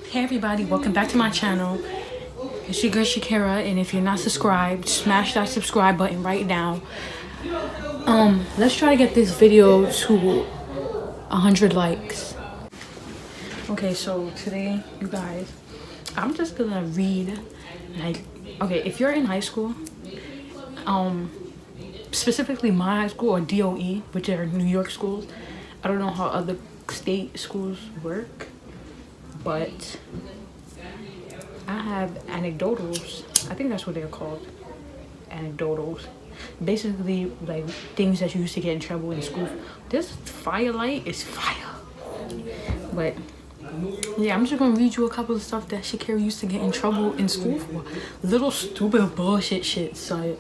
Hey everybody, welcome back to my channel. It's your girl Shakira, and if you're not subscribed, smash that subscribe button right now. Let's try to get this video to 100 likes. Okay, so today, you guys, I'm just gonna read, okay, if you're in high school, specifically my high school or DOE, which are New York schools. I don't know how other state schools work, but I have anecdotals. I think that's what they're called. Anecdotals. Basically, like things that you used to get in trouble in school. This firelight is fire. But yeah, I'm just gonna read you a couple of stuff that Shakira used to get in trouble in school for. Little stupid bullshit shit. So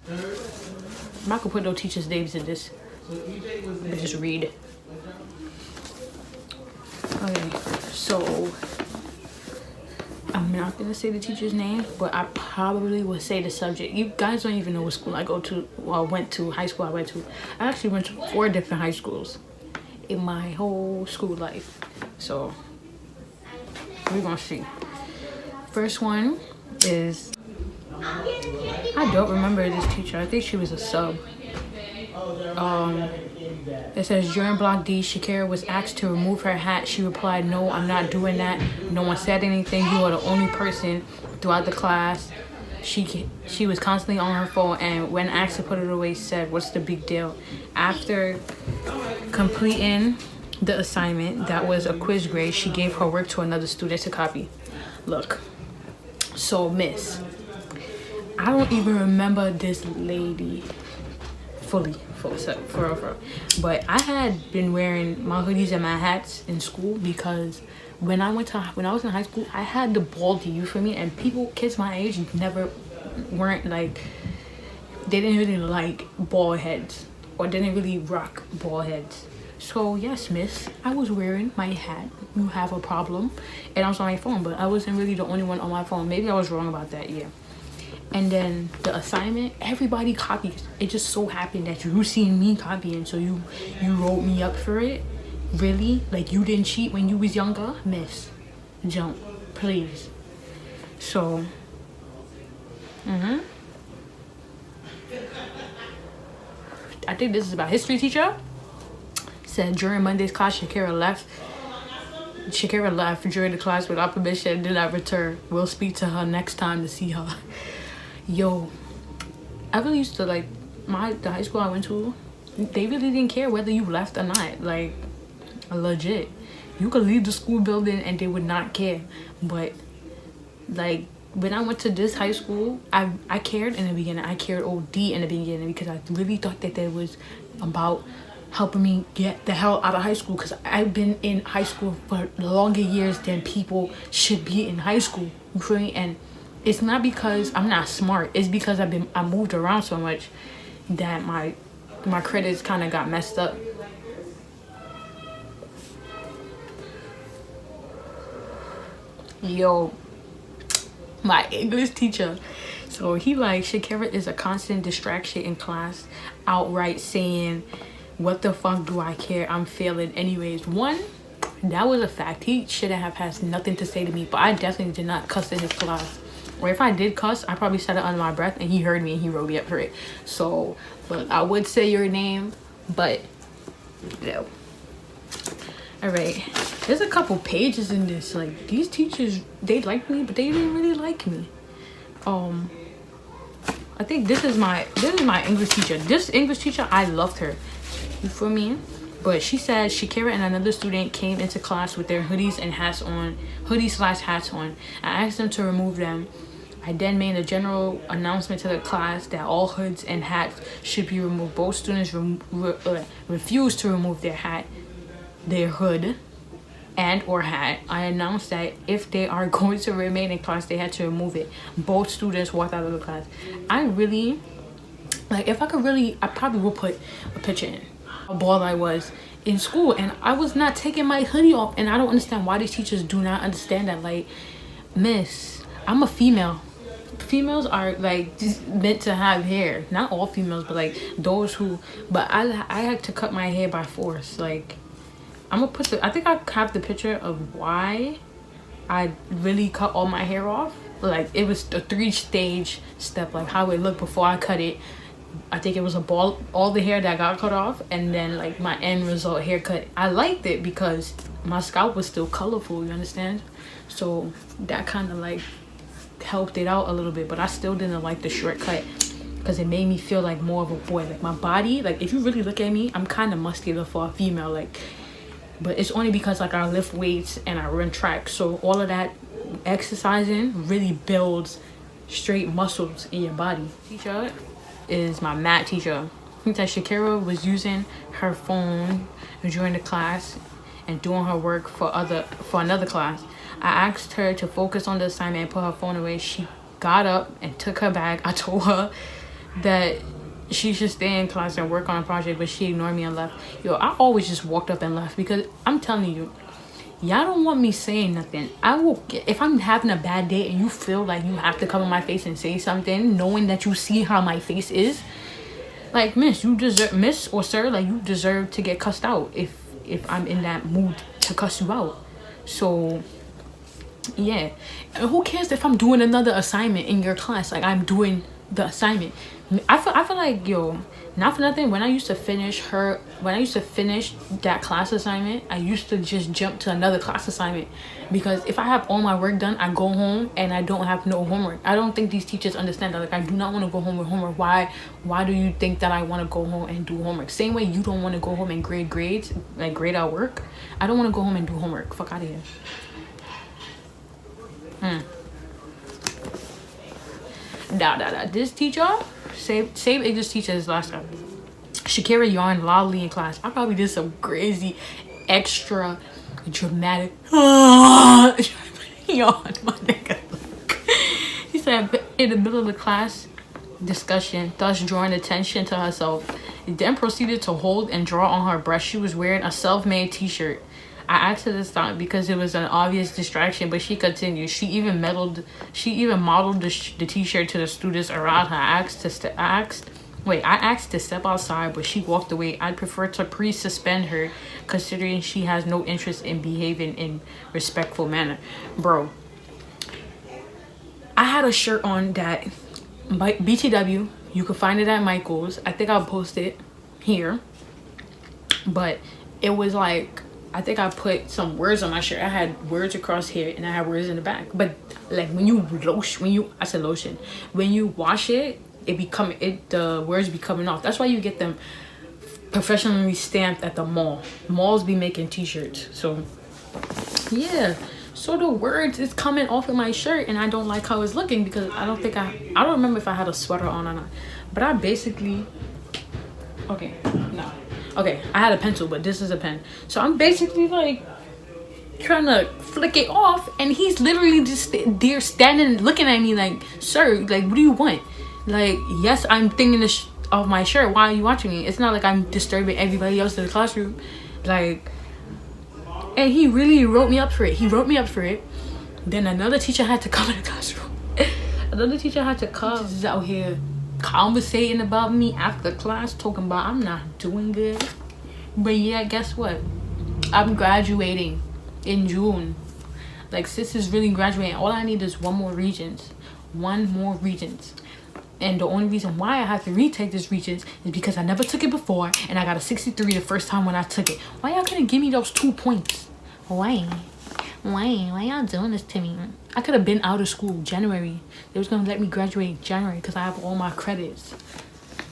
I'm not gonna put no teachers' names in this. But just read. Okay, so I'm not gonna say the teacher's name, but I probably will say the subject. You guys don't even know what school I go to, or went to, high school I went to. I actually went to 4 different high schools in my whole school life. So we're gonna see. First one is, I don't remember this teacher. I think she was a sub. It says during Block D, Shakira was asked to remove her hat. She replied, "No, I'm not doing that. No one said anything. You are the only person throughout the class." She was constantly on her phone, and when asked to put it away, said, "What's the big deal?" After completing the assignment, that was a quiz grade, she gave her work to another student to copy. Look, so miss, I don't even remember this lady fully, for real. But I had been wearing my hoodies and my hats in school because when I was in high school, I had the baldy, you feel me? And kids my age weren't like, they didn't really like bald heads or didn't really rock bald heads. So yes, miss, I was wearing my hat. You have a problem. And I was on my phone, but I wasn't really the only one on my phone. Maybe I was wrong about that, yeah. And then the assignment, everybody copies. It just so happened that you seen me copying, so you wrote me up for it. Really? Like you didn't cheat when you was younger? Miss, jump, please. So, I think this is about history teacher. Said during Monday's class, Shakira left during the class without permission and did not return. We'll speak to her next time to see her. Yo, I really used to like the high school I went to. They really didn't care whether you left or not. Like, legit, you could leave the school building and they would not care. But like when I went to this high school, I cared in the beginning. I cared OD in the beginning because I really thought that it was about helping me get the hell out of high school, because I've been in high school for longer years than people should be in high school. You feel me? And it's not because I'm not smart. It's because I moved around so much that my credits kind of got messed up. Yo, my English teacher. So he like, Shakira is a constant distraction in class, outright saying, "What the fuck do I care? I'm failing anyways." One, that was a fact. He shouldn't have had nothing to say to me, but I definitely did not cuss in his class. Or if I did cuss, I probably said it under my breath and he heard me and he wrote me up for it. So, but I would say your name, but no. All right, there's a couple pages in this. Like, these teachers, they liked me, but they didn't really like me. I think this is my English teacher. This English teacher, I loved her. You feel me? But she said Shakira and another student came into class with their hoodies and hats on, hoodies/hats on. I asked them to remove them. I then made a general announcement to the class that all hoods and hats should be removed. Both students refused to remove their hood and or hat. I announced that if they are going to remain in class, they had to remove it. Both students walked out of the class. I really, like, if I could really, I probably would put a picture in how bald I was in school, and I was not taking my hoodie off. And I don't understand why these teachers do not understand that. Like, miss, I'm a female. females are like just meant to have hair. Not all females, but like those who. But I had to cut my hair by force. Like I'm gonna put the. I think I have the picture of why I really cut all my hair off. Like it was a 3-stage step, like how it looked before I cut it. I think it was a ball, all the hair that got cut off, and then like my end result haircut. I liked it because my scalp was still colorful, you understand? So that kind of like helped it out a little bit, but I still didn't like the shortcut because it made me feel like more of a boy. Like my body, like if you really look at me, I'm kind of muscular for a female, like, but it's only because like I lift weights and I run track. So all of that exercising really builds straight muscles in your body. Teacher is my math teacher. I think that Shakira was using her phone during the class and doing her work for another class. I asked her to focus on the assignment and put her phone away. She got up and took her bag. I told her that she should stay in class and work on a project, but she ignored me and left. Yo, I always just walked up and left because I'm telling you, y'all don't want me saying nothing. I will, if I'm having a bad day and you feel like you have to cover my face and say something, knowing that you see how my face is, like, miss, you deserve, miss or sir, like, you deserve to get cussed out if I'm in that mood to cuss you out. So yeah, and who cares if I'm doing another assignment in your class? Like, I'm doing the assignment. I feel like, yo, not for nothing, when I used to finish that class assignment, I used to just jump to another class assignment, because if I have all my work done, I go home and I don't have no homework. I don't think these teachers understand that. Like, I do not want to go home with homework. Why do you think that I want to go home and do homework? Same way you don't want to go home and grade out work. I don't want to go home and do homework. Fuck out of here. This teacher, same English teacher as last time. Shakira yawned loudly in class. I probably did some crazy, extra dramatic yawn, my nigga. He said in the middle of the class discussion, thus drawing attention to herself, then proceeded to hold and draw on her breast. She was wearing a self-made t-shirt. I asked her to stop because it was an obvious distraction, but she continued. She even modeled the t-shirt to the students around her. I asked to step outside, but she walked away. I'd prefer to pre-suspend her, considering she has no interest in behaving in respectful manner. Bro, I had a shirt on that BTW. You can find it at Michael's. I think I'll post it here. But it was like, I think I put some words on my shirt. I had words across here and I had words in the back. But like when you wash it, the words be coming off. That's why you get them professionally stamped at the mall. Malls be making t-shirts. So yeah, so the words is coming off of my shirt and I don't like how it's looking, because I don't remember if I had a sweater on or not. But I basically, okay, I had a pencil, but this is a pen. So I'm basically like trying to flick it off, and he's literally just there standing looking at me like, sir, like, what do you want? Like, yes, I'm thinking of my shirt. Why are you watching me? It's not like I'm disturbing everybody else in the classroom. Like, and he really wrote me up for it. Then another teacher had to come in the classroom. Teachers out here conversating about me after class, talking about I'm not doing good. But yeah, guess what? I'm graduating in June. Like, sis is really graduating. All I need is one more Regents. And the only reason why I have to retake this Regents is because I never took it before, and I got a 63 the first time when I took it. Why y'all couldn't give me those 2 points? Why y'all doing this to me? I could have been out of school January. They was gonna let me graduate in January because I have all my credits.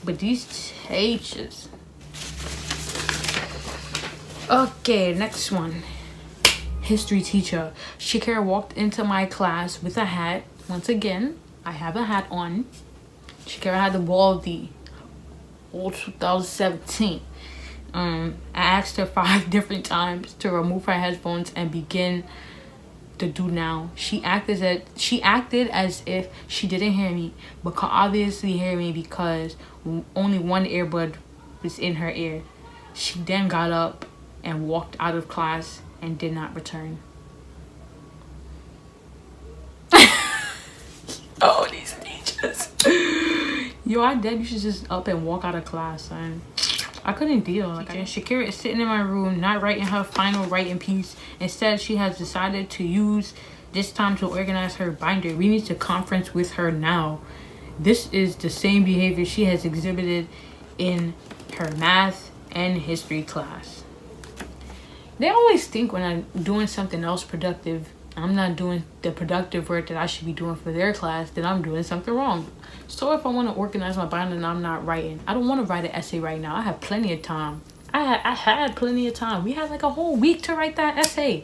But these teachers. Okay, next one. History teacher. Shakira walked into my class with a hat. Once again, I have a hat on. Shakira had the Baldy, all 2017. I asked her 5 different times to remove her headphones and begin to do now. She acted as if she didn't hear me, but could obviously hear me because only one earbud was in her ear. She then got up and walked out of class and did not return. Oh, these things. Yo, I dead. You should just up and walk out of class, son. I couldn't deal. Like, Shakira is sitting in my room, not writing her final writing piece. Instead, she has decided to use this time to organize her binder. We need to conference with her now. This is the same behavior she has exhibited in her math and history class. They always think when I'm doing something else productive, I'm not doing the productive work that I should be doing for their class, then I'm doing something wrong. So if I want to organize my binder and I'm not writing, I don't want to write an essay right now. I have plenty of time. I had plenty of time. We had like a whole week to write that essay.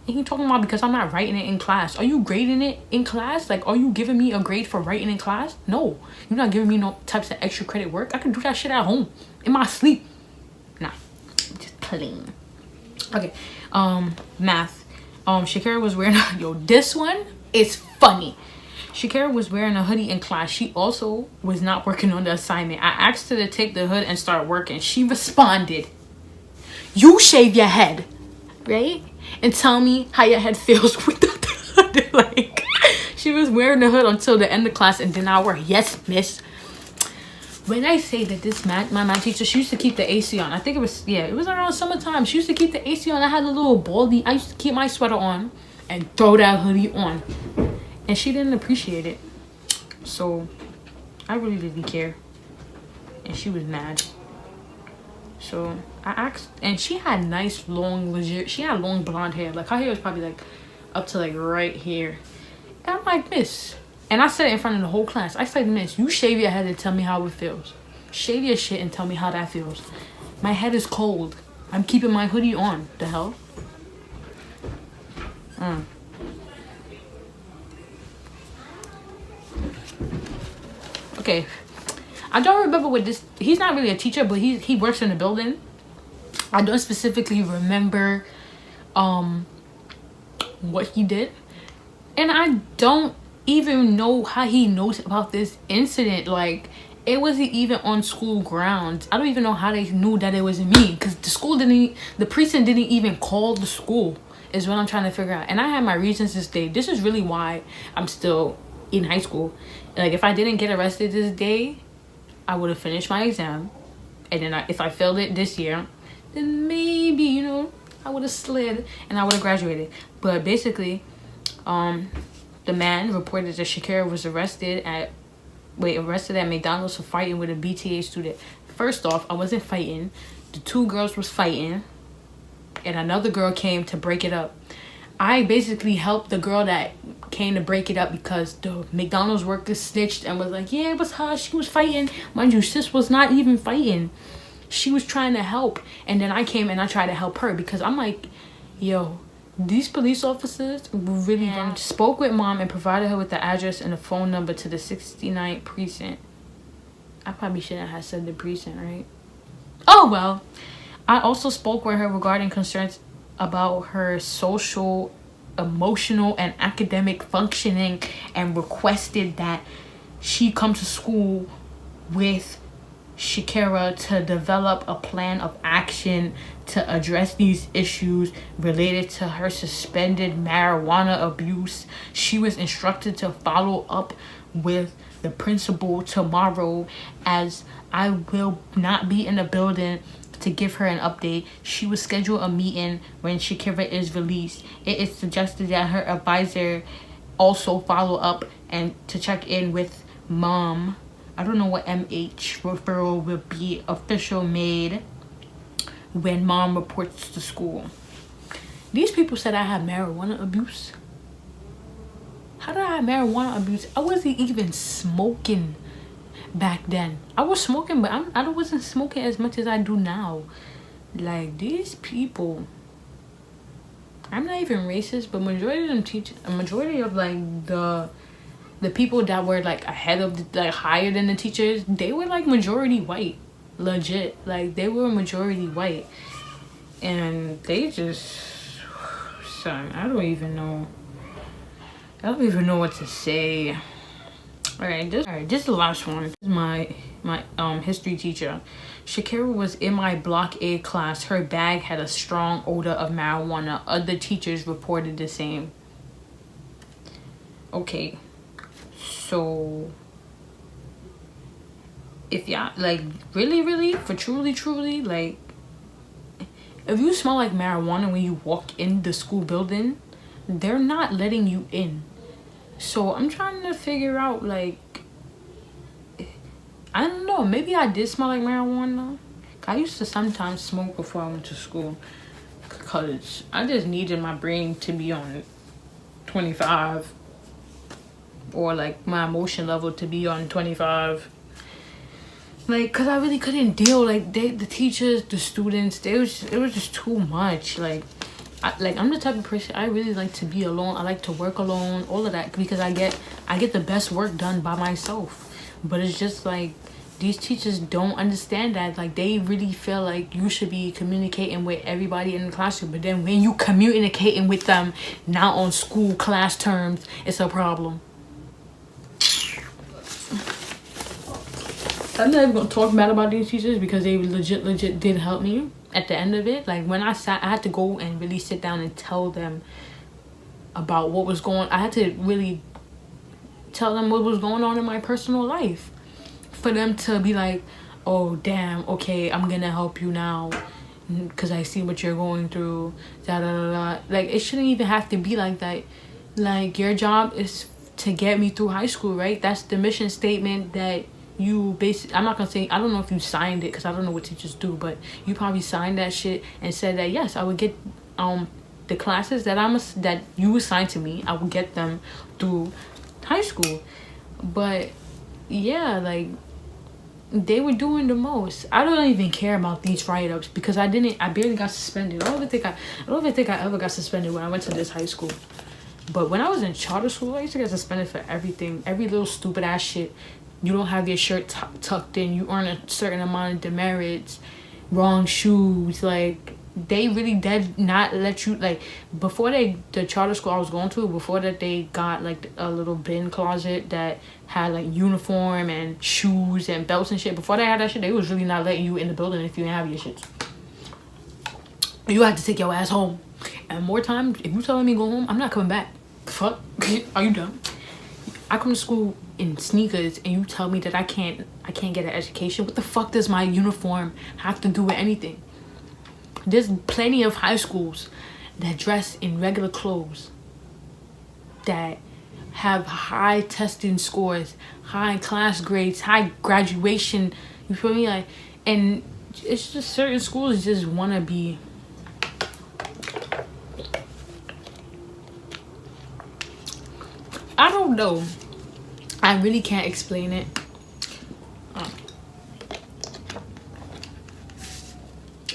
And he talking about because I'm not writing it in class. Are you grading it in class? Like, are you giving me a grade for writing in class? No. You're not giving me no types of extra credit work. I can do that shit at home. In my sleep. Nah. Just playing. Okay. Math. Shakira was wearing yo, this one is funny. Shakira was wearing a hoodie in class. She also was not working on the assignment. I asked her to take the hood and start working. She responded, "You shave your head, right? And tell me how your head feels without the hood." Like, she was wearing the hood until the end of class and did not work. Yes, miss. When I say that this my math teacher, she used to keep the AC on. I think it was around summertime. She used to keep the AC on. I had a little baldy. I used to keep my sweater on and throw that hoodie on. And she didn't appreciate it. So I really didn't care. And she was mad. So I asked, and she had nice long she had long blonde hair. Like, her hair was probably like up to like right here. And I'm like, "Miss," and I said it in front of the whole class. I said, "Miss, you shave your head and tell me how it feels. Shave your shit and tell me how that feels. My head is cold. I'm keeping my hoodie on." The hell? Okay. I don't remember what this... He's not really a teacher, but he works in the building. I don't specifically remember what he did. And I don't even know how he knows about this incident. Like, it wasn't even on school grounds. I don't even know how they knew that it was me, because the precinct didn't even call the school, is what I'm trying to figure out. And I had my reasons to stay. This is really why I'm still in high school. Like, if I didn't get arrested this day, I would have finished my exam. And then if I failed it this year, then maybe, you know, I would have slid and I would have graduated. But basically, the man reported that Shakira was arrested at McDonald's for fighting with a BTA student. First off, I wasn't fighting. The two girls was fighting, and another girl came to break it up. I basically helped the girl that came to break it up because the McDonald's worker snitched and was like, "Yeah, it was her. She was fighting." Mind you, sis was not even fighting. She was trying to help. And then I came and I tried to help her because I'm like, yo, these police officers really spoke with mom and provided her with the address and the phone number to the 69th precinct. I probably shouldn't have said the precinct, right? Oh, well. I also spoke with her regarding concerns about her social, emotional, and academic functioning and requested that she come to school with Shakira to develop a plan of action to address these issues related to her suspended marijuana abuse. She was instructed to follow up with the principal tomorrow, as I will not be in the building to give her an update. She will schedule a meeting when Shakira is released. It is suggested that her advisor also follow up and to check in with mom. I don't know what MH referral will be official made when mom reports to school. These people said I had marijuana abuse. How did I have marijuana abuse? I wasn't even smoking back then. I was smoking, but I wasn't smoking as much as I do now. Like, these people, I'm not even racist, but majority of like the people that were like ahead of like higher than the teachers, they were like majority white, legit. Like, they were majority white, and they just, son, I don't even know what to say. All right, this is the last one. This is my history teacher. Shakira was in my Block A class. Her bag had a strong odor of marijuana. Other teachers reported the same. Okay, so if y'all like really for truly like, if you smell like marijuana when you walk in the school building, they're not letting you in. So I'm trying to figure out, like, I don't know, maybe I did smell like marijuana. I used to sometimes smoke before I went to school because I just needed my brain to be on 25, or like my emotion level to be on 25. Like, cause I really couldn't deal. Like, the teachers, the students, it was just too much. Like, I'm the type of person, I really like to be alone. I like to work alone, all of that, because I get the best work done by myself. But it's just like, these teachers don't understand that. Like, they really feel like you should be communicating with everybody in the classroom, but then when you communicating with them not on school class terms, it's a problem. I'm not even gonna talk bad about these teachers because they legit did help me at the end of it. Like, when I had to go and really sit down and tell them about what was going on. I had to really tell them what was going on in my personal life for them to be like, oh damn, okay, I'm gonna help you now because I see what you're going through, da da da da. Like, it shouldn't even have to be like that. Like, your job is to get me through high school, right? That's the mission statement that you basically, I'm not gonna say, I don't know if you signed it because I don't know what teachers do, but you probably signed that shit and said that yes, I would get the classes that you assigned to me, I would get them through high school. But yeah, like, they were doing the most. I don't even care about these write-ups because I barely got suspended. I don't even think I ever got suspended when I went to this high school. But when I was in charter school, I used to get suspended for everything, every little stupid ass shit. You don't have your shirt tucked in, you earn a certain amount of demerits, wrong shoes. Like, they really did not let you, like, before the charter school I was going to, before that, they got like a little bin closet that had like uniform and shoes and belts and shit. Before they had that shit, they was really not letting you in the building if you didn't have your shit. You had to take your ass home. And more times, if you telling me go home, I'm not coming back. Fuck. Are you dumb? I come to school in sneakers and you tell me that I can't get an education. What the fuck does my uniform have to do with anything? There's plenty of high schools that dress in regular clothes that have high testing scores, high class grades, high graduation, you feel me? Like, and it's just certain schools just want to be I don't know. I really can't explain it.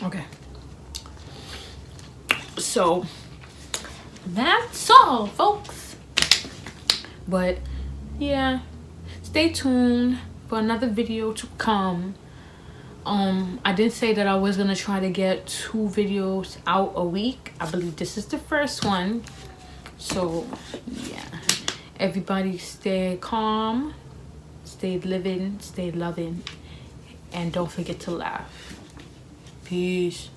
Okay. So that's all, folks. But yeah, stay tuned for another video to come. I did say that I was gonna try to get 2 videos out a week. I believe this is the first one. So yeah. Everybody stay calm, stay living, stay loving, and don't forget to laugh. Peace.